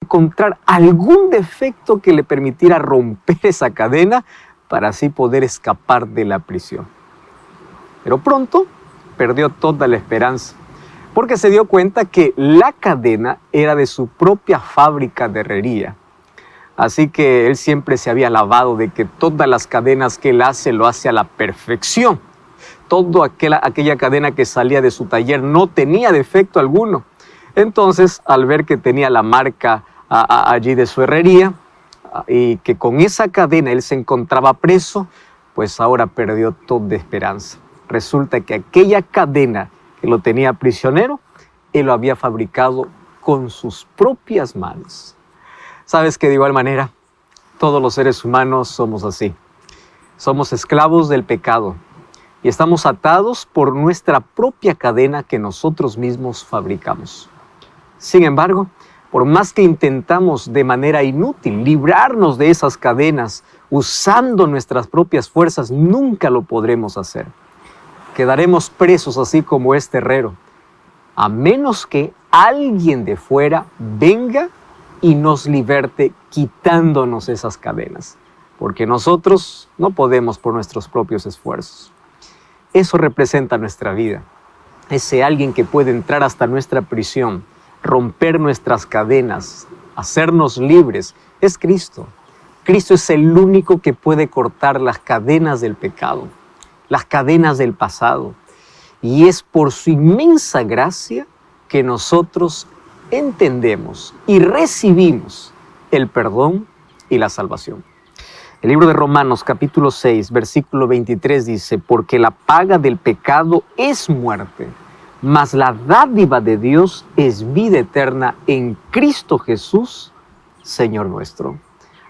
encontrar algún defecto que le permitiera romper esa cadena para así poder escapar de la prisión. Pero pronto perdió toda la esperanza, porque se dio cuenta que la cadena era de su propia fábrica de herrería. Así que él siempre se había alabado de que todas las cadenas que él hace, lo hace a la perfección. Toda aquella cadena que salía de su taller no tenía defecto alguno. Entonces, al ver que tenía la marca allí de su herrería y que con esa cadena él se encontraba preso, pues ahora perdió toda esperanza. Resulta que aquella cadena que lo tenía prisionero, él lo había fabricado con sus propias manos. Sabes que de igual manera, todos los seres humanos somos así. Somos esclavos del pecado y estamos atados por nuestra propia cadena que nosotros mismos fabricamos. Sin embargo, por más que intentamos de manera inútil librarnos de esas cadenas usando nuestras propias fuerzas, nunca lo podremos hacer. Quedaremos presos así como este herrero, a menos que alguien de fuera venga y nos liberte quitándonos esas cadenas, porque nosotros no podemos por nuestros propios esfuerzos. Eso representa nuestra vida. Ese alguien que puede entrar hasta nuestra prisión, romper nuestras cadenas, hacernos libres, es Cristo. Cristo es el único que puede cortar las cadenas del pecado, las cadenas del pasado. Y es por su inmensa gracia que nosotros entendemos y recibimos el perdón y la salvación. El libro de Romanos capítulo 6, versículo 23 dice: porque la paga del pecado es muerte, mas la dádiva de Dios es vida eterna en Cristo Jesús, Señor nuestro.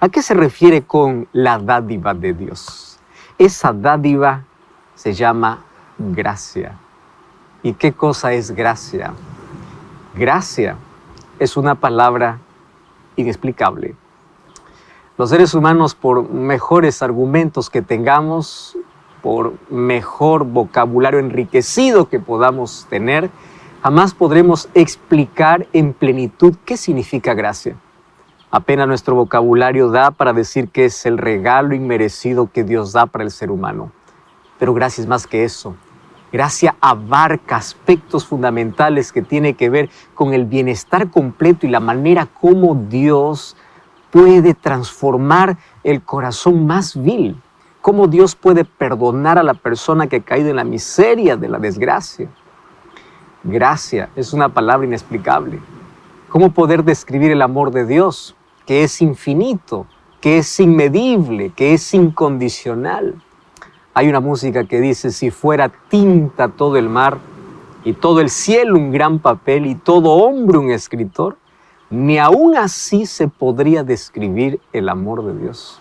¿A qué se refiere con la dádiva de Dios? Esa dádiva se llama gracia. ¿Y qué cosa es gracia? Gracia es una palabra inexplicable. Los seres humanos, por mejores argumentos que tengamos, por mejor vocabulario enriquecido que podamos tener, jamás podremos explicar en plenitud qué significa gracia. Apenas nuestro vocabulario da para decir que es el regalo inmerecido que Dios da para el ser humano. Pero gracia es más que eso. Gracia abarca aspectos fundamentales que tienen que ver con el bienestar completo y la manera como Dios puede transformar el corazón más vil. Cómo Dios puede perdonar a la persona que ha caído en la miseria de la desgracia. Gracia es una palabra inexplicable. ¿Cómo poder describir el amor de Dios, que es infinito, que es inmedible, que es incondicional? Hay una música que dice: si fuera tinta todo el mar, y todo el cielo un gran papel, y todo hombre un escritor, ni aún así se podría describir el amor de Dios.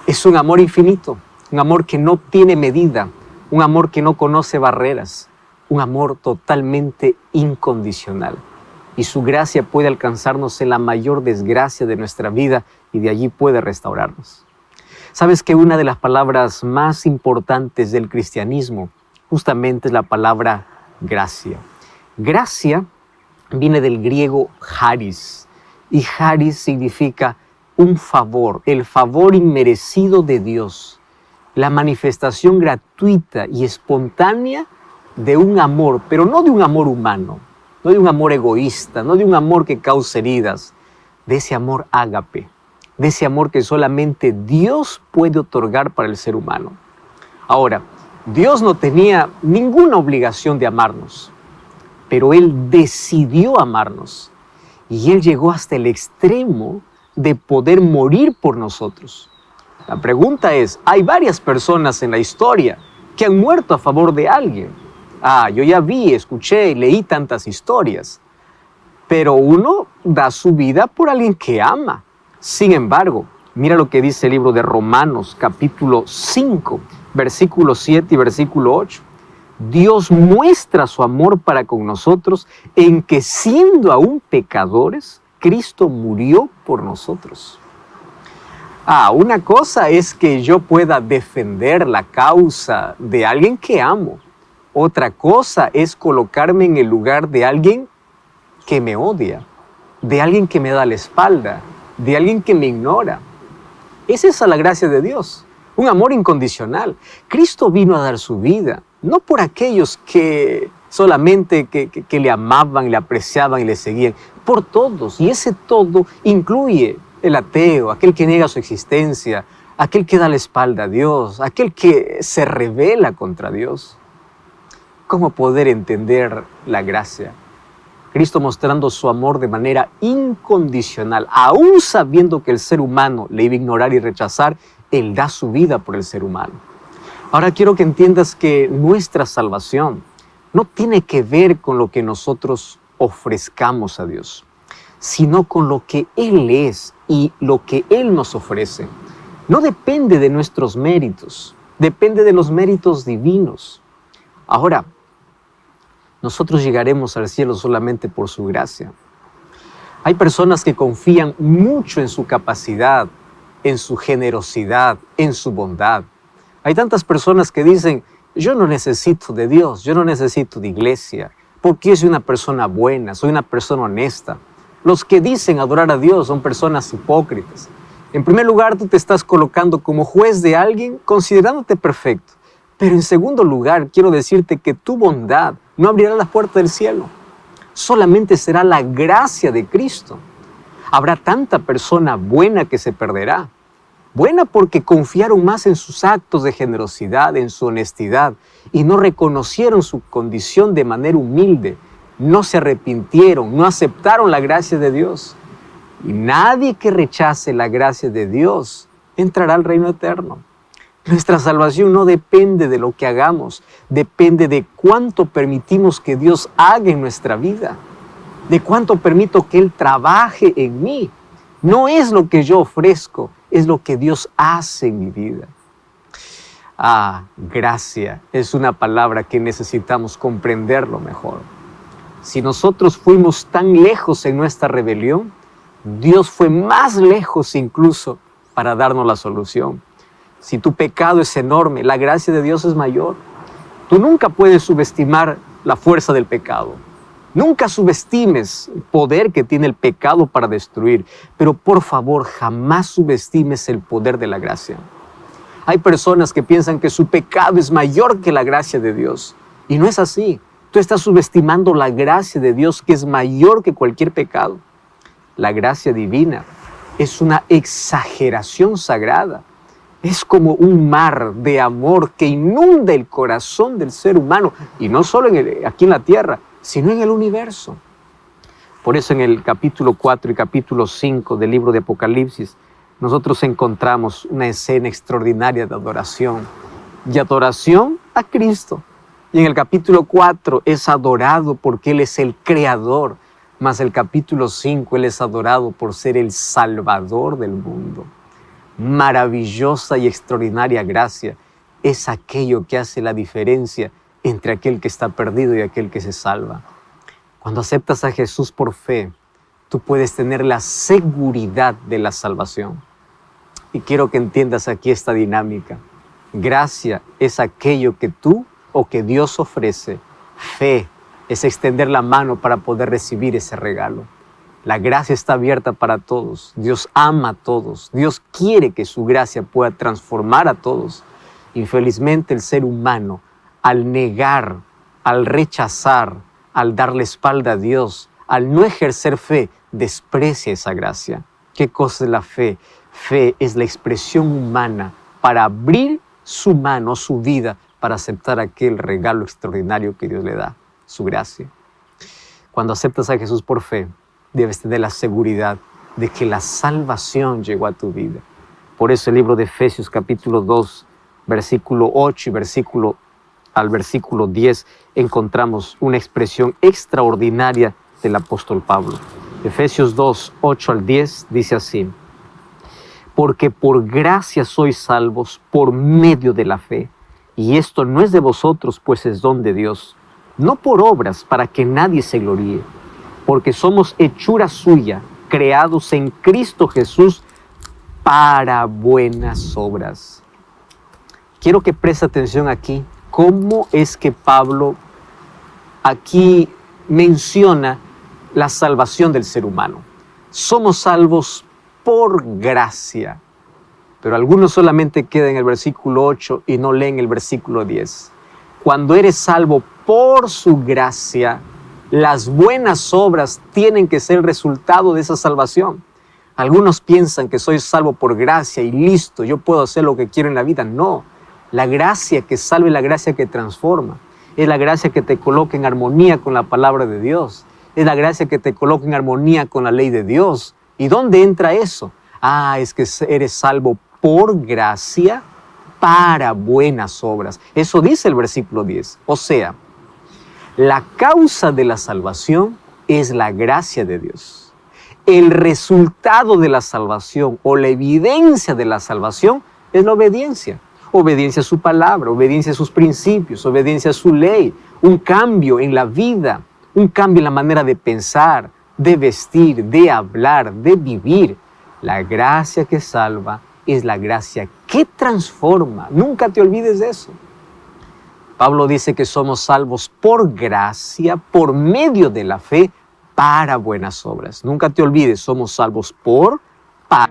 Es un amor infinito, un amor que no tiene medida, un amor que no conoce barreras, un amor totalmente incondicional. Y su gracia puede alcanzarnos en la mayor desgracia de nuestra vida y de allí puede restaurarnos. ¿Sabes que una de las palabras más importantes del cristianismo justamente es la palabra gracia? Gracia viene del griego charis, y charis significa un favor, el favor inmerecido de Dios, la manifestación gratuita y espontánea de un amor, pero no de un amor humano, no de un amor egoísta, no de un amor que cause heridas, de ese amor ágape, de ese amor que solamente Dios puede otorgar para el ser humano. Ahora, Dios no tenía ninguna obligación de amarnos, pero Él decidió amarnos y Él llegó hasta el extremo de poder morir por nosotros. La pregunta es, hay varias personas en la historia que han muerto a favor de alguien. Yo ya vi, escuché y leí tantas historias, pero uno da su vida por alguien que ama. Sin embargo, mira lo que dice el libro de Romanos, capítulo 5, versículo 7 y versículo 8. Dios muestra su amor para con nosotros en que, siendo aún pecadores, Cristo murió por nosotros. Una cosa es que yo pueda defender la causa de alguien que amo. Otra cosa es colocarme en el lugar de alguien que me odia. de alguien que me da la espalda, de alguien que me ignora. Es esa la gracia de Dios, un amor incondicional. Cristo vino a dar su vida, no por aquellos que solamente que le amaban, le apreciaban y le seguían, por todos. Y ese todo incluye el ateo, aquel que niega su existencia, aquel que da la espalda a Dios, aquel que se rebela contra Dios. ¿Cómo poder entender la gracia? Cristo mostrando su amor de manera incondicional, aún sabiendo que el ser humano le iba a ignorar y rechazar, Él da su vida por el ser humano. Ahora quiero que entiendas que nuestra salvación no tiene que ver con lo que nosotros ofrezcamos a Dios, sino con lo que Él es y lo que Él nos ofrece. No depende de nuestros méritos, depende de los méritos divinos. Ahora, nosotros llegaremos al cielo solamente por su gracia. Hay personas que confían mucho en su capacidad, en su generosidad, en su bondad. Hay tantas personas que dicen, yo no necesito de Dios, yo no necesito de iglesia, porque yo soy una persona buena, soy una persona honesta. Los que dicen adorar a Dios son personas hipócritas. En primer lugar, tú te estás colocando como juez de alguien considerándote perfecto. Pero en segundo lugar, quiero decirte que tu bondad no abrirá las puertas del cielo. Solamente será la gracia de Cristo. Habrá tanta persona buena que se perderá. Buena porque confiaron más en sus actos de generosidad, en su honestidad, y no reconocieron su condición de manera humilde. No se arrepintieron, no aceptaron la gracia de Dios. Y nadie que rechace la gracia de Dios entrará al reino eterno. Nuestra salvación no depende de lo que hagamos, depende de cuánto permitimos que Dios haga en nuestra vida, de cuánto permito que Él trabaje en mí. No es lo que yo ofrezco, es lo que Dios hace en mi vida. Gracia es una palabra que necesitamos comprenderlo mejor. Si nosotros fuimos tan lejos en nuestra rebelión, Dios fue más lejos incluso para darnos la solución. Si tu pecado es enorme, la gracia de Dios es mayor. Tú nunca puedes subestimar la fuerza del pecado. Nunca subestimes el poder que tiene el pecado para destruir. Pero por favor, jamás subestimes el poder de la gracia. Hay personas que piensan que su pecado es mayor que la gracia de Dios. Y no es así. Tú estás subestimando la gracia de Dios, que es mayor que cualquier pecado. La gracia divina es una exageración sagrada. Es como un mar de amor que inunda el corazón del ser humano, y no solo aquí en la tierra, sino en el universo. Por eso en el capítulo 4 y capítulo 5 del libro de Apocalipsis, nosotros encontramos una escena extraordinaria de adoración, y adoración a Cristo. Y en el capítulo 4 es adorado porque Él es el Creador, mas el capítulo 5 Él es adorado por ser el Salvador del mundo. Maravillosa y extraordinaria gracia es aquello que hace la diferencia entre aquel que está perdido y aquel que se salva. Cuando aceptas a Jesús por fe, tú puedes tener la seguridad de la salvación. Y quiero que entiendas aquí esta dinámica. Gracia es aquello que tú o que Dios ofrece. Fe es extender la mano para poder recibir ese regalo. La gracia está abierta para todos. Dios ama a todos. Dios quiere que su gracia pueda transformar a todos. Infelizmente el ser humano, al negar, al rechazar, al dar la espalda a Dios, al no ejercer fe, desprecia esa gracia. ¿Qué cosa es la fe? Fe es la expresión humana para abrir su mano, su vida, para aceptar aquel regalo extraordinario que Dios le da, su gracia. Cuando aceptas a Jesús por fe, debes tener la seguridad de que la salvación llegó a tu vida. Por eso el libro de Efesios capítulo 2, versículo 8 y versículo 10, encontramos una expresión extraordinaria del apóstol Pablo. Efesios 2, 8 al 10 dice así: porque por gracia sois salvos por medio de la fe, y esto no es de vosotros, pues es don de Dios, no por obras para que nadie se gloríe, porque somos hechura suya, creados en Cristo Jesús para buenas obras. Quiero que preste atención aquí, cómo es que Pablo aquí menciona la salvación del ser humano. Somos salvos por gracia. Pero algunos solamente quedan en el versículo 8 y no leen el versículo 10. Cuando eres salvo por su gracia, las buenas obras tienen que ser el resultado de esa salvación. Algunos piensan que soy salvo por gracia y listo, yo puedo hacer lo que quiero en la vida. No, la gracia que salva es la gracia que transforma. Es la gracia que te coloca en armonía con la palabra de Dios. Es la gracia que te coloca en armonía con la ley de Dios. ¿Y dónde entra eso? Es que eres salvo por gracia para buenas obras. Eso dice el versículo 10. O sea, la causa de la salvación es la gracia de Dios. El resultado de la salvación o la evidencia de la salvación es la obediencia. Obediencia a su palabra, obediencia a sus principios, obediencia a su ley, un cambio en la vida, un cambio en la manera de pensar, de vestir, de hablar, de vivir. La gracia que salva es la gracia que transforma. Nunca te olvides de eso. Pablo dice que somos salvos por gracia, por medio de la fe, para buenas obras. Nunca te olvides, somos salvos para.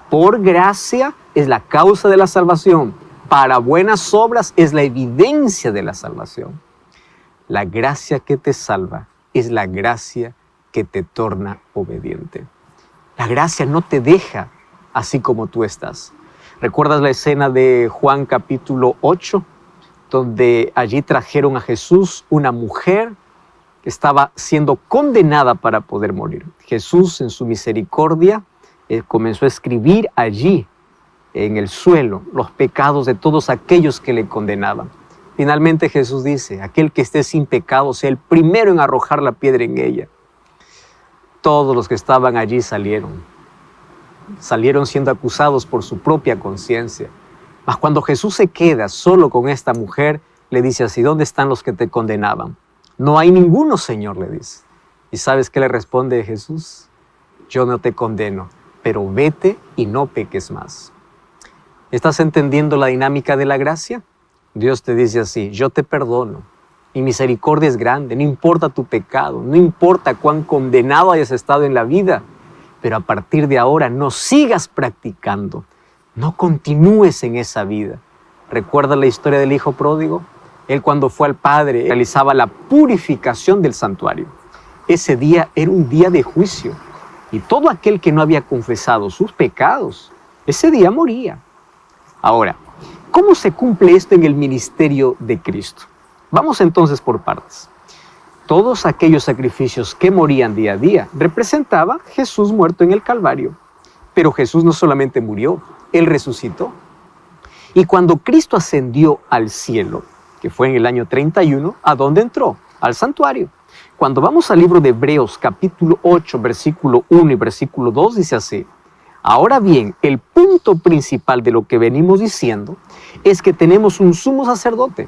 Por gracia es la causa de la salvación. Para buenas obras es la evidencia de la salvación. La gracia que te salva es la gracia que te torna obediente. La gracia no te deja así como tú estás. ¿Recuerdas la escena de Juan capítulo 8? Donde allí trajeron a Jesús una mujer que estaba siendo condenada para poder morir. Jesús, en su misericordia, comenzó a escribir allí, en el suelo, los pecados de todos aquellos que le condenaban. Finalmente Jesús dice, aquel que esté sin pecado sea el primero en arrojar la piedra en ella. Todos los que estaban allí salieron siendo acusados por su propia conciencia. Mas cuando Jesús se queda solo con esta mujer, le dice así, ¿dónde están los que te condenaban? No hay ninguno, Señor, le dice. ¿Y sabes qué le responde Jesús? Yo no te condeno, pero vete y no peques más. ¿Estás entendiendo la dinámica de la gracia? Dios te dice así, yo te perdono. Mi misericordia es grande, no importa tu pecado, no importa cuán condenado hayas estado en la vida, pero a partir de ahora no sigas practicando, no continúes en esa vida. ¿Recuerdas la historia del hijo pródigo? Él cuando fue al Padre realizaba la purificación del santuario. Ese día era un día de juicio y todo aquel que no había confesado sus pecados, ese día moría. Ahora, ¿cómo se cumple esto en el ministerio de Cristo? Vamos entonces por partes. Todos aquellos sacrificios que morían día a día representaba Jesús muerto en el Calvario. Pero Jesús no solamente murió, Él resucitó. Y cuando Cristo ascendió al cielo, que fue en el año 31, ¿a dónde entró? Al santuario. Cuando vamos al libro de Hebreos, capítulo 8, versículo 1 y versículo 2, dice así, ahora bien, el punto principal de lo que venimos diciendo es que tenemos un sumo sacerdote,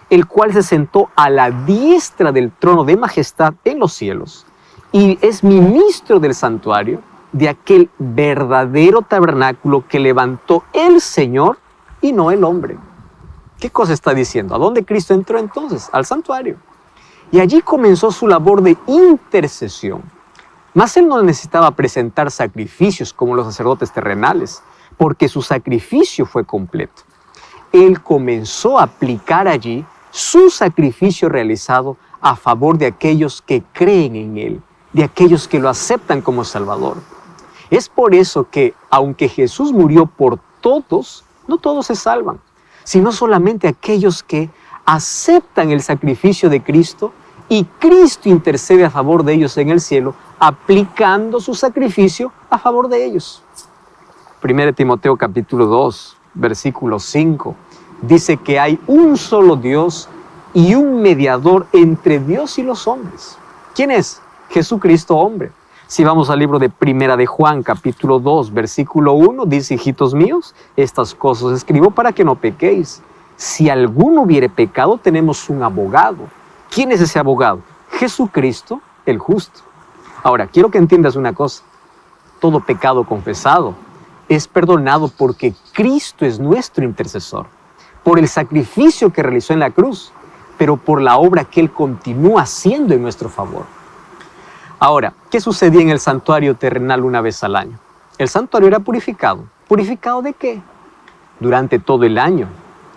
el cual se sentó a la diestra del trono de majestad en los cielos y es ministro del santuario de aquel verdadero tabernáculo que levantó el Señor y no el hombre. ¿Qué cosa está diciendo? ¿A dónde Cristo entró entonces? Al santuario. Y allí comenzó su labor de intercesión. Mas Él no necesitaba presentar sacrificios como los sacerdotes terrenales, porque su sacrificio fue completo. Él comenzó a aplicar allí su sacrificio realizado a favor de aquellos que creen en Él, de aquellos que lo aceptan como Salvador. Es por eso que, aunque Jesús murió por todos, no todos se salvan, sino solamente aquellos que aceptan el sacrificio de Cristo y Cristo intercede a favor de ellos en el cielo, aplicando su sacrificio a favor de ellos. 1 Timoteo capítulo 2, versículo 5, dice que hay un solo Dios y un mediador entre Dios y los hombres. ¿Quién es? Jesucristo hombre. Si vamos al libro de Primera de Juan, capítulo 2, versículo 1, dice: hijitos míos, estas cosas escribo para que no pequéis. Si alguno hubiere pecado, tenemos un abogado. ¿Quién es ese abogado? Jesucristo, el justo. Ahora, quiero que entiendas una cosa. Todo pecado confesado es perdonado porque Cristo es nuestro intercesor, por el sacrificio que realizó en la cruz, pero por la obra que Él continúa haciendo en nuestro favor. Ahora, ¿qué sucedía en el santuario terrenal una vez al año? El santuario era purificado. ¿Purificado de qué? Durante todo el año.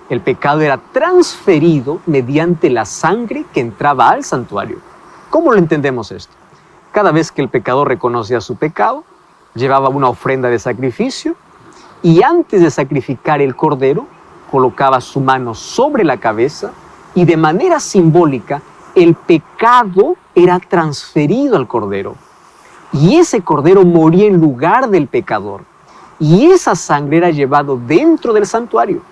El pecado era transferido mediante la sangre que entraba al santuario. ¿Cómo lo entendemos esto? Cada vez que el pecador reconocía su pecado, llevaba una ofrenda de sacrificio y antes de sacrificar el cordero, colocaba su mano sobre la cabeza y de manera simbólica el pecado era transferido al cordero. Y ese cordero moría en lugar del pecador. Y esa sangre era llevado dentro del santuario.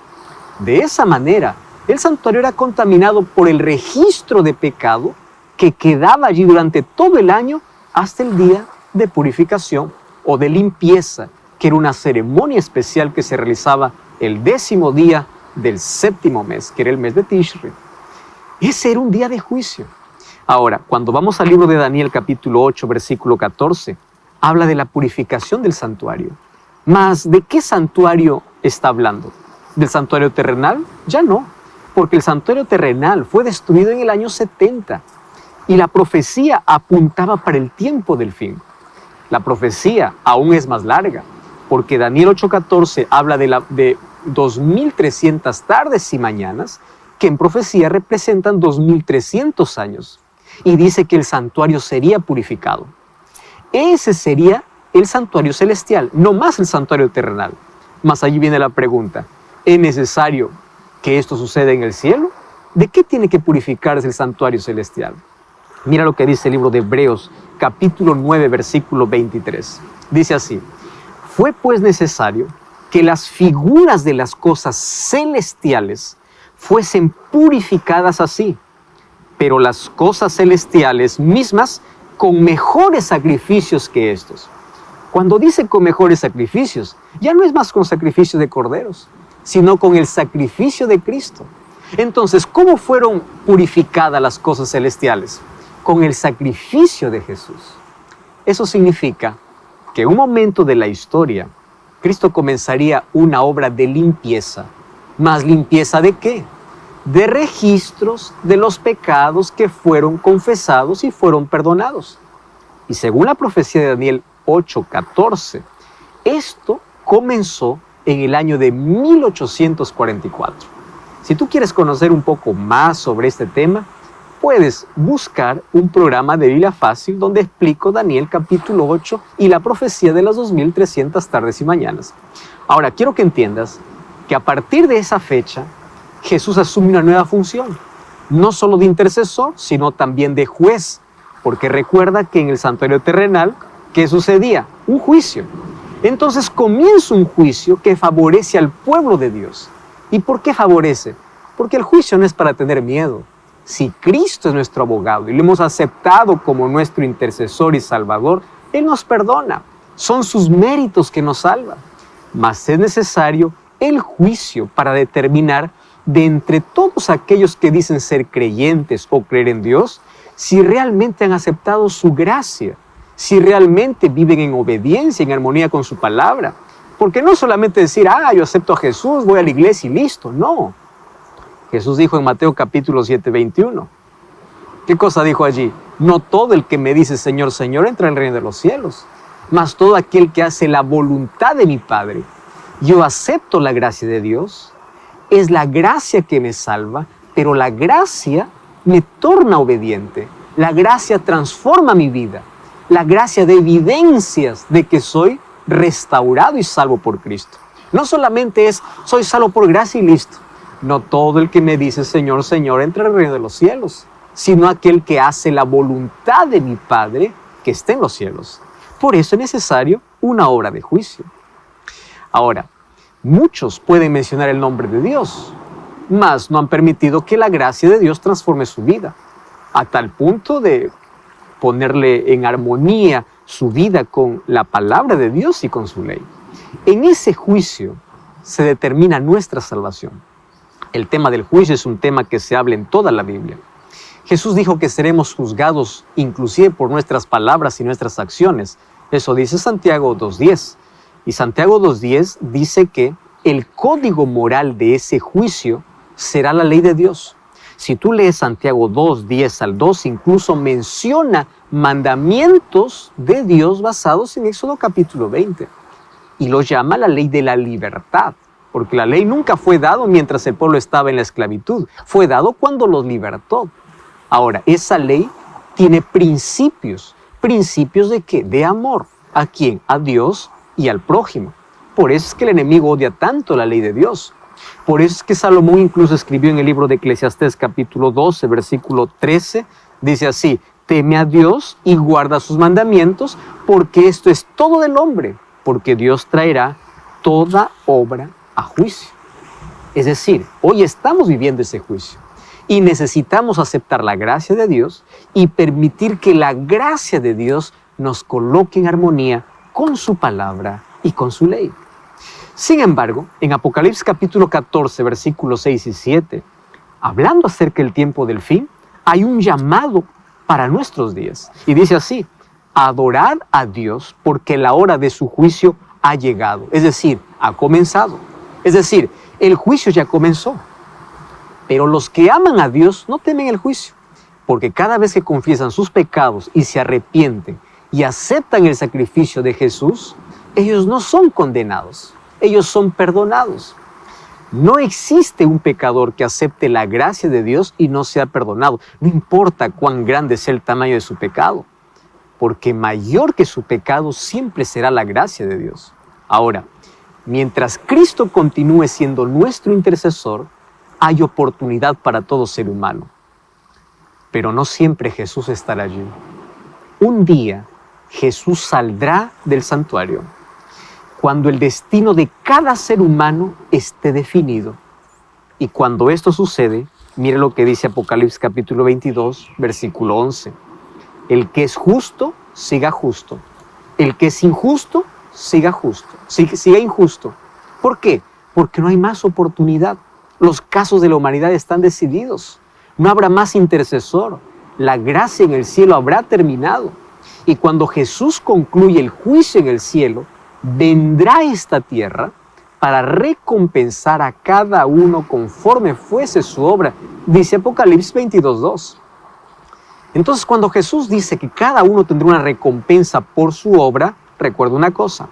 De esa manera, el santuario era contaminado por el registro de pecado que quedaba allí durante todo el año hasta el día de purificación o de limpieza, que era una ceremonia especial que se realizaba el 10º día del 7º mes, que era el mes de Tishri. Ese era un día de juicio. Ahora, cuando vamos al libro de Daniel capítulo 8, versículo 14, habla de la purificación del santuario. Mas, ¿de qué santuario está hablando? ¿Del santuario terrenal? Ya no, porque el santuario terrenal fue destruido en el año 70 y la profecía apuntaba para el tiempo del fin. La profecía aún es más larga, porque Daniel 8:14 habla de 2300 tardes y mañanas, que en profecía representan 2300 años, y dice que el santuario sería purificado. Ese sería el santuario celestial, no más el santuario terrenal. Mas allí viene la pregunta: ¿es necesario que esto suceda en el cielo? ¿De qué tiene que purificarse el santuario celestial? Mira lo que dice el libro de Hebreos, capítulo 9, versículo 23. Dice así: fue pues necesario que las figuras de las cosas celestiales fuesen purificadas así, pero las cosas celestiales mismas con mejores sacrificios que estos. Cuando dice con mejores sacrificios, ya no es más con sacrificio de corderos, sino con el sacrificio de Cristo. Entonces, ¿cómo fueron purificadas las cosas celestiales? Con el sacrificio de Jesús. Eso significa que en un momento de la historia, Cristo comenzaría una obra de limpieza. ¿Más limpieza de qué? De registros de los pecados que fueron confesados y fueron perdonados. Y según la profecía de Daniel 8:14, esto comenzó en el año de 1844. Si tú quieres conocer un poco más sobre este tema, puedes buscar un programa de Biblia Fácil donde explico Daniel capítulo 8 y la profecía de las 2300 tardes y mañanas. Ahora, quiero que entiendas que a partir de esa fecha, Jesús asume una nueva función, no solo de intercesor, sino también de juez, porque recuerda que en el santuario terrenal, ¿qué sucedía? Un juicio. Entonces comienza un juicio que favorece al pueblo de Dios. ¿Y por qué favorece? Porque el juicio no es para tener miedo. Si Cristo es nuestro abogado y lo hemos aceptado como nuestro intercesor y salvador, Él nos perdona. Son sus méritos que nos salvan. Mas es necesario el juicio para determinar de entre todos aquellos que dicen ser creyentes o creer en Dios, si realmente han aceptado su gracia, si realmente viven en obediencia, en armonía con su palabra. Porque no solamente decir, yo acepto a Jesús, voy a la iglesia y listo. No. Jesús dijo en Mateo capítulo 7:21. ¿Qué cosa dijo allí? No todo el que me dice Señor, Señor entra en el reino de los cielos, mas todo aquel que hace la voluntad de mi Padre. Yo acepto la gracia de Dios, es la gracia que me salva, pero la gracia me torna obediente. La gracia transforma mi vida. La gracia da evidencias de que soy restaurado y salvo por Cristo. No solamente es, soy salvo por gracia y listo. No todo el que me dice, Señor, Señor, entra al reino de los cielos, sino aquel que hace la voluntad de mi Padre que está en los cielos. Por eso es necesario una obra de juicio. Ahora, muchos pueden mencionar el nombre de Dios, mas no han permitido que la gracia de Dios transforme su vida, a tal punto de ponerle en armonía su vida con la palabra de Dios y con su ley. En ese juicio se determina nuestra salvación. El tema del juicio es un tema que se habla en toda la Biblia. Jesús dijo que seremos juzgados inclusive por nuestras palabras y nuestras acciones. Eso dice Santiago 2:10. Y Santiago 2:10 dice que el código moral de ese juicio será la ley de Dios. Si tú lees Santiago 2:10 al 2, incluso menciona mandamientos de Dios basados en Éxodo capítulo 20. Y lo llama la ley de la libertad, porque la ley nunca fue dado mientras el pueblo estaba en la esclavitud. Fue dado cuando los libertó. Ahora, esa ley tiene principios. ¿Principios de qué? De amor. ¿A quién? A Dios y al prójimo. Por eso es que el enemigo odia tanto la ley de Dios. Por eso es que Salomón incluso escribió en el libro de Eclesiastés capítulo 12, versículo 13, dice así: teme a Dios y guarda sus mandamientos, porque esto es todo del hombre, porque Dios traerá toda obra a juicio. Es decir, hoy estamos viviendo ese juicio y necesitamos aceptar la gracia de Dios y permitir que la gracia de Dios nos coloque en armonía con su palabra y con su ley. Sin embargo, en Apocalipsis capítulo 14, versículos 6 y 7, hablando acerca del tiempo del fin, hay un llamado para nuestros días. Y dice así: adorad a Dios porque la hora de su juicio ha llegado. Es decir, ha comenzado. Es decir, el juicio ya comenzó. Pero los que aman a Dios no temen el juicio, porque cada vez que confiesan sus pecados y se arrepienten y aceptan el sacrificio de Jesús, ellos no son condenados, ellos son perdonados. No existe un pecador que acepte la gracia de Dios y no sea perdonado, no importa cuán grande sea el tamaño de su pecado, porque mayor que su pecado siempre será la gracia de Dios. Ahora, mientras Cristo continúe siendo nuestro intercesor, hay oportunidad para todo ser humano. Pero no siempre Jesús estará allí. Un día Jesús saldrá del santuario cuando el destino de cada ser humano esté definido. Y cuando esto sucede, mire lo que dice Apocalipsis capítulo 22, versículo 11. El que es justo, siga justo. El que es injusto, siga justo. Siga injusto. ¿Por qué? Porque no hay más oportunidad. Los casos de la humanidad están decididos. No habrá más intercesor. La gracia en el cielo habrá terminado. Y cuando Jesús concluye el juicio en el cielo, vendrá a esta tierra para recompensar a cada uno conforme fuese su obra. Dice Apocalipsis 22:2. Entonces, cuando Jesús dice que cada uno tendrá una recompensa por su obra, recuerda una cosa: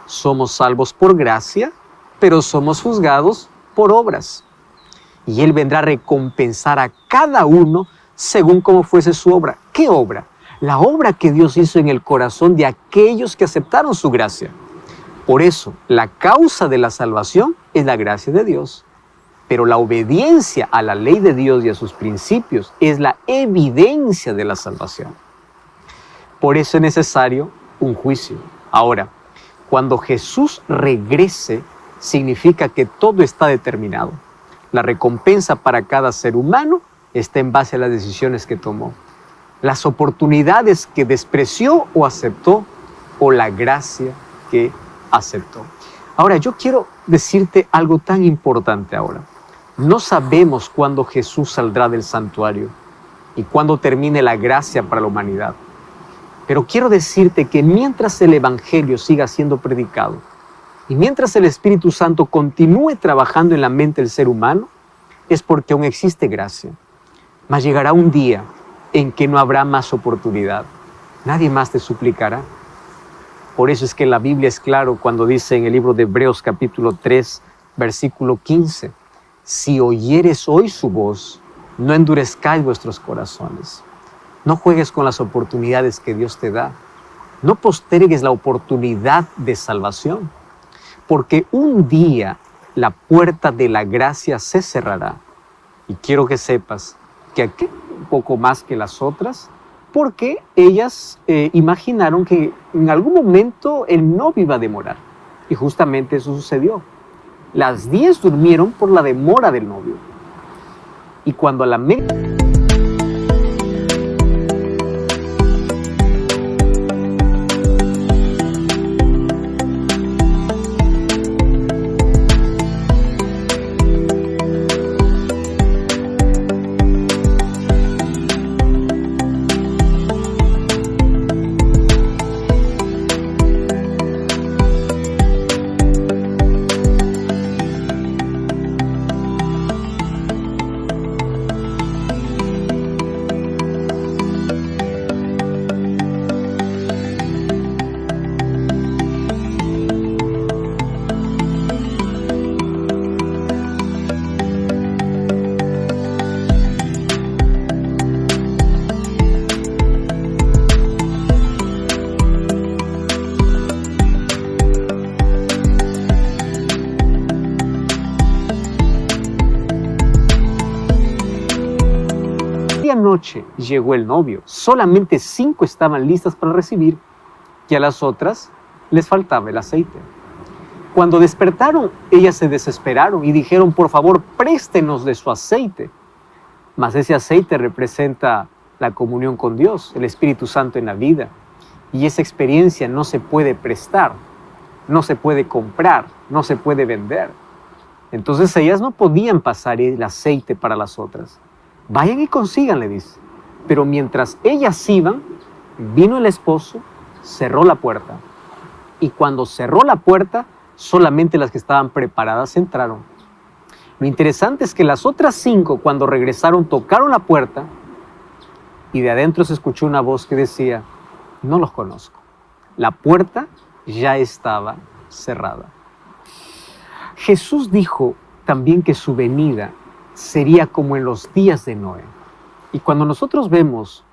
somos salvos por gracia, pero somos juzgados por obras. Y Él vendrá a recompensar a cada uno según como fuese su obra. ¿Qué obra? La obra que Dios hizo en el corazón de aquellos que aceptaron su gracia. Por eso, la causa de la salvación es la gracia de Dios. Pero la obediencia a la ley de Dios y a sus principios es la evidencia de la salvación. Por eso es necesario un juicio. Ahora, cuando Jesús regrese, significa que todo está determinado. La recompensa para cada ser humano está en base a las decisiones que tomó, las oportunidades que despreció o aceptó, o la gracia que aceptó. Ahora, yo quiero decirte algo tan importante ahora. No sabemos cuándo Jesús saldrá del santuario y cuándo termine la gracia para la humanidad. Pero quiero decirte que mientras el Evangelio siga siendo predicado, y mientras el Espíritu Santo continúe trabajando en la mente del ser humano, es porque aún existe gracia. Mas llegará un día en que no habrá más oportunidad. Nadie más te suplicará. Por eso es que la Biblia es claro cuando dice en el libro de Hebreos capítulo 3, versículo 15, si oyeres hoy su voz, no endurezcáis vuestros corazones. No juegues con las oportunidades que Dios te da. No postergues la oportunidad de salvación, porque un día la puerta de la gracia se cerrará. Y quiero que sepas que aquí un poco más que las otras, porque ellas imaginaron que en algún momento el novio iba a demorar. Y justamente eso sucedió. Las 10 durmieron por la demora del novio. Y cuando a la noche llegó el novio, solamente 5 estaban listas para recibir y a las otras les faltaba el aceite. Cuando despertaron, ellas se desesperaron y dijeron: por favor, préstenos de su aceite. Mas ese aceite representa la comunión con Dios, el Espíritu Santo en la vida. Y esa experiencia no se puede prestar, no se puede comprar, no se puede vender. Entonces ellas no podían pasar el aceite para las otras. Vayan y consigan, le dice. Pero mientras ellas iban, vino el esposo, cerró la puerta. Y cuando cerró la puerta, solamente las que estaban preparadas entraron. Lo interesante es que las otras 5, cuando regresaron, tocaron la puerta y de adentro se escuchó una voz que decía: no los conozco. La puerta ya estaba cerrada. Jesús dijo también que su venida sería como en los días de Noé. Y cuando nosotros vemos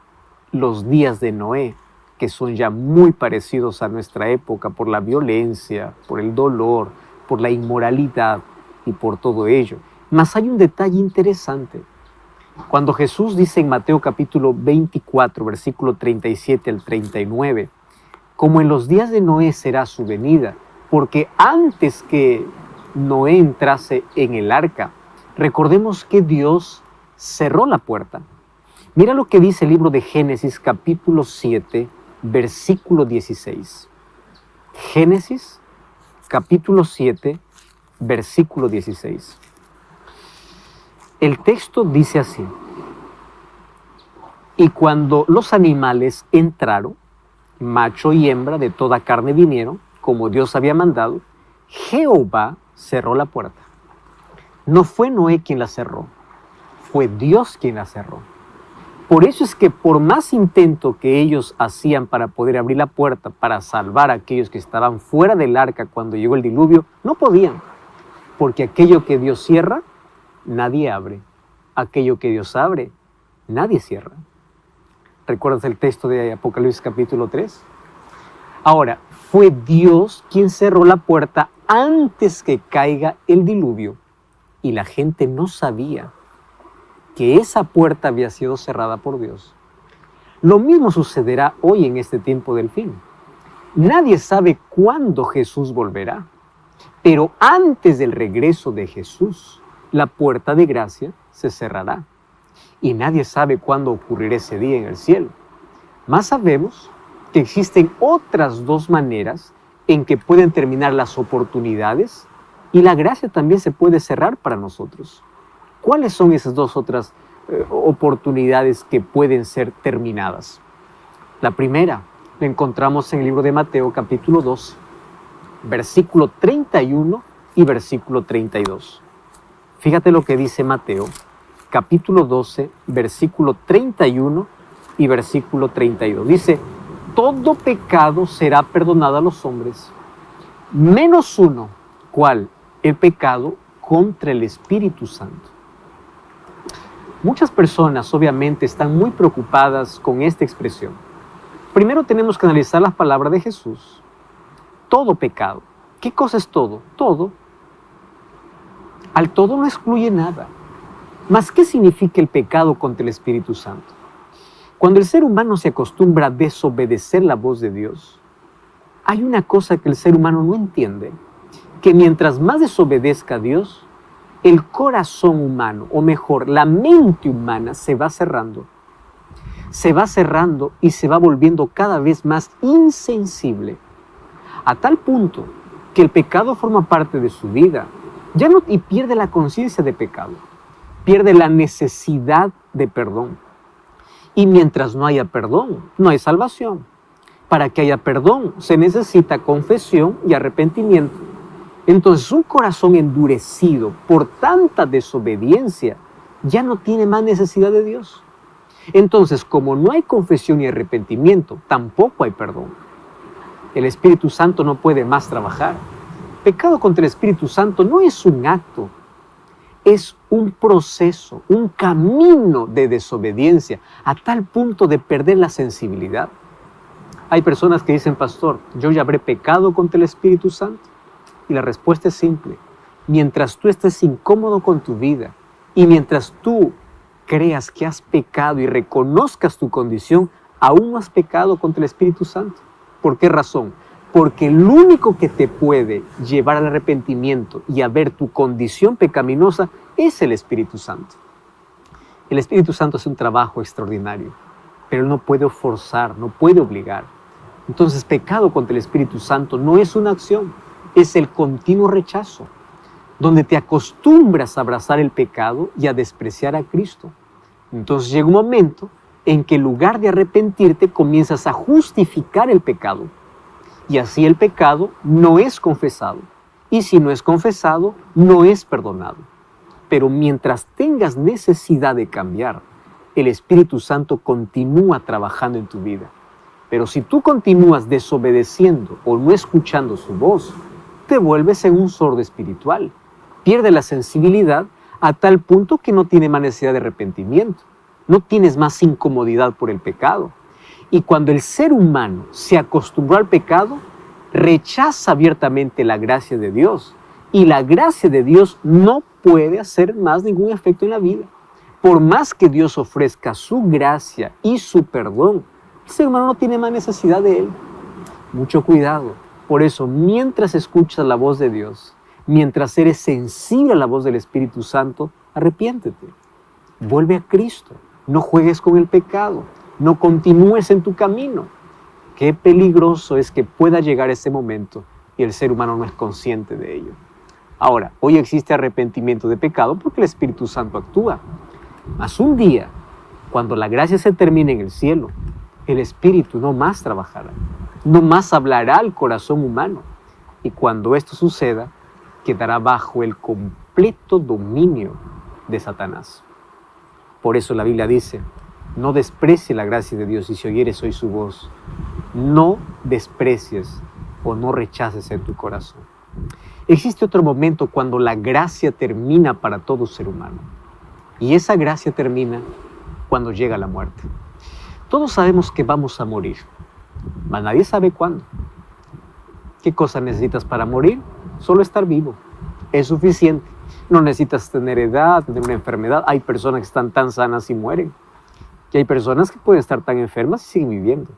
los días de Noé, que son ya muy parecidos a nuestra época por la violencia, por el dolor, por la inmoralidad y por todo ello. Mas hay un detalle interesante. Cuando Jesús dice en Mateo capítulo 24, versículo 37 al 39, como en los días de Noé será su venida, porque antes que Noé entrase en el arca, recordemos que Dios cerró la puerta. Mira lo que dice el libro de Génesis capítulo 7, versículo 16. Génesis capítulo 7, versículo 16. El texto dice así: y cuando los animales entraron, macho y hembra de toda carne vinieron, como Dios había mandado, Jehová cerró la puerta. No fue Noé quien la cerró, fue Dios quien la cerró. Por eso es que por más intento que ellos hacían para poder abrir la puerta, para salvar a aquellos que estaban fuera del arca cuando llegó el diluvio, no podían. Porque aquello que Dios cierra, nadie abre. Aquello que Dios abre, nadie cierra. ¿Recuerdas el texto de Apocalipsis capítulo 3? Ahora, fue Dios quien cerró la puerta antes que caiga el diluvio. Y la gente no sabía que esa puerta había sido cerrada por Dios. Lo mismo sucederá hoy en este tiempo del fin. Nadie sabe cuándo Jesús volverá, pero antes del regreso de Jesús, la puerta de gracia se cerrará. Y nadie sabe cuándo ocurrirá ese día en el cielo. Más sabemos que existen otras 2 maneras en que pueden terminar las oportunidades y la gracia también se puede cerrar para nosotros. ¿Cuáles son esas 2 otras oportunidades que pueden ser terminadas? La primera la encontramos en el libro de Mateo capítulo 2, versículo 31 y versículo 32. Fíjate lo que dice Mateo capítulo 12, versículo 31 y versículo 32. Dice: todo pecado será perdonado a los hombres, menos uno, ¿cuál? El pecado contra el Espíritu Santo. Muchas personas obviamente están muy preocupadas con esta expresión. Primero tenemos que analizar las palabras de Jesús. Todo pecado. ¿Qué cosa es todo? Todo. Al todo no excluye nada. Mas, ¿qué significa el pecado contra el Espíritu Santo? Cuando el ser humano se acostumbra a desobedecer la voz de Dios, hay una cosa que el ser humano no entiende, que mientras más desobedezca a Dios, el corazón humano, o mejor, la mente humana se va cerrando. Se va cerrando y se va volviendo cada vez más insensible, a tal punto que el pecado forma parte de su vida, y pierde la conciencia de pecado, pierde la necesidad de perdón. Y mientras no haya perdón, no hay salvación. Para que haya perdón, se necesita confesión y arrepentimiento. Entonces, un corazón endurecido por tanta desobediencia ya no tiene más necesidad de Dios. Entonces, como no hay confesión y arrepentimiento, tampoco hay perdón. El Espíritu Santo no puede más trabajar. Pecado contra el Espíritu Santo no es un acto, es un proceso, un camino de desobediencia, a tal punto de perder la sensibilidad. Hay personas que dicen, pastor, ¿yo ya habré pecado contra el Espíritu Santo? Y la respuesta es simple. Mientras tú estés incómodo con tu vida y mientras tú creas que has pecado y reconozcas tu condición, aún no has pecado contra el Espíritu Santo. ¿Por qué razón? Porque el único que te puede llevar al arrepentimiento y a ver tu condición pecaminosa es el Espíritu Santo. El Espíritu Santo hace un trabajo extraordinario, pero Él no puede forzar, no puede obligar. Entonces, pecado contra el Espíritu Santo no es una acción, es el continuo rechazo, donde te acostumbras a abrazar el pecado y a despreciar a Cristo. Entonces llega un momento en que en lugar de arrepentirte, comienzas a justificar el pecado. Y así el pecado no es confesado. Y si no es confesado, no es perdonado. Pero mientras tengas necesidad de cambiar, el Espíritu Santo continúa trabajando en tu vida. Pero si tú continúas desobedeciendo o no escuchando su voz, te vuelves en un sordo espiritual. Pierde la sensibilidad a tal punto que no tiene más necesidad de arrepentimiento. No tienes más incomodidad por el pecado. Y cuando el ser humano se acostumbró al pecado, rechaza abiertamente la gracia de Dios. Y la gracia de Dios no puede hacer más ningún efecto en la vida. Por más que Dios ofrezca su gracia y su perdón, el ser humano no tiene más necesidad de Él. Mucho cuidado. Por eso, mientras escuchas la voz de Dios, mientras eres sensible a la voz del Espíritu Santo, arrepiéntete. Vuelve a Cristo. No juegues con el pecado. No continúes en tu camino. Qué peligroso es que pueda llegar ese momento y el ser humano no es consciente de ello. Ahora, hoy existe arrepentimiento de pecado porque el Espíritu Santo actúa. Mas un día, cuando la gracia se termine en el cielo, el Espíritu no más trabajará, no más hablará al corazón humano. Y cuando esto suceda, quedará bajo el completo dominio de Satanás. Por eso la Biblia dice, no desprecie la gracia de Dios y si oyeres hoy su voz, no desprecies o no rechaces en tu corazón. Existe otro momento cuando la gracia termina para todo ser humano. Y esa gracia termina cuando llega la muerte. Todos sabemos que vamos a morir, mas nadie sabe cuándo. ¿Qué cosa necesitas para morir? Solo estar vivo. Es suficiente. No necesitas tener edad, tener una enfermedad. Hay personas que están tan sanas y mueren. Y hay personas que pueden estar tan enfermas y siguen viviendo.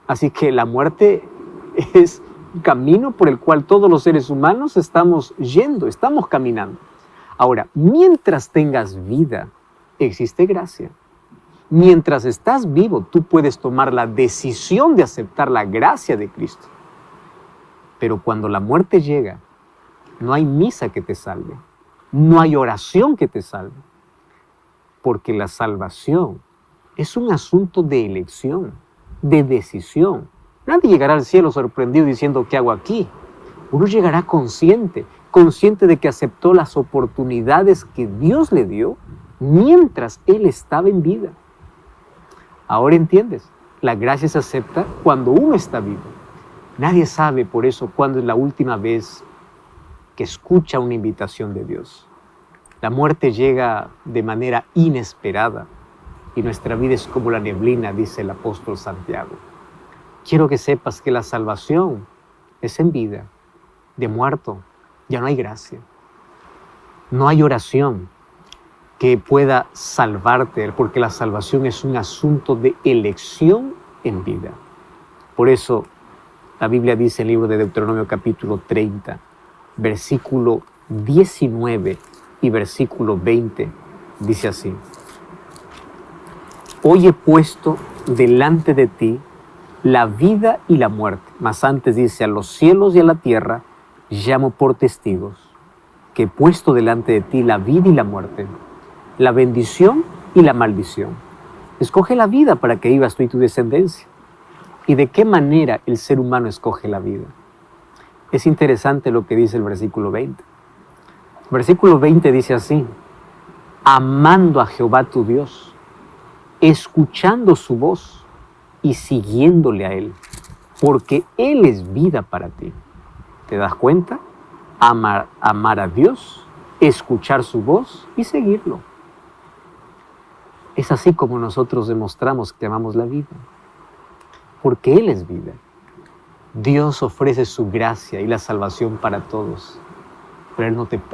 Así que la muerte es un camino por el cual todos los seres humanos estamos yendo, estamos caminando. Ahora, mientras tengas vida, existe gracia. Mientras estás vivo, tú puedes tomar la decisión de aceptar la gracia de Cristo. Pero cuando la muerte llega, no hay misa que te salve. No hay oración que te salve. Porque la salvación es un asunto de elección, de decisión. Nadie llegará al cielo sorprendido diciendo, ¿qué hago aquí? Uno llegará consciente de que aceptó las oportunidades que Dios le dio mientras Él estaba en vida. Ahora entiendes, la gracia se acepta cuando uno está vivo. Nadie sabe por eso cuándo es la última vez que escucha una invitación de Dios. La muerte llega de manera inesperada y nuestra vida es como la neblina, dice el apóstol Santiago. quiero que sepas que la salvación es en vida. De muerto ya no hay gracia. No hay oración que pueda salvarte, porque la salvación es un asunto de elección en vida. Por eso la Biblia dice en el libro de Deuteronomio capítulo 30, versículo 19 y versículo 20, dice así: Hoy he puesto delante de ti la vida y la muerte. Mas antes dice: a los cielos y a la tierra llamo por testigos, que he puesto delante de ti la vida y la muerte, la bendición y la maldición. Escoge la vida para que vivas tú y tu descendencia. ¿Y de qué manera el ser humano escoge la vida? Es interesante lo que dice el versículo 20. El versículo 20 dice así: amando a Jehová tu Dios, escuchando su voz y siguiéndole a Él, porque Él es vida para ti. ¿Te das cuenta? Amar a Dios, escuchar su voz y seguirlo. Es así como nosotros demostramos que amamos la vida, porque Él es vida. Dios ofrece su gracia y la salvación para todos, pero Él no te puede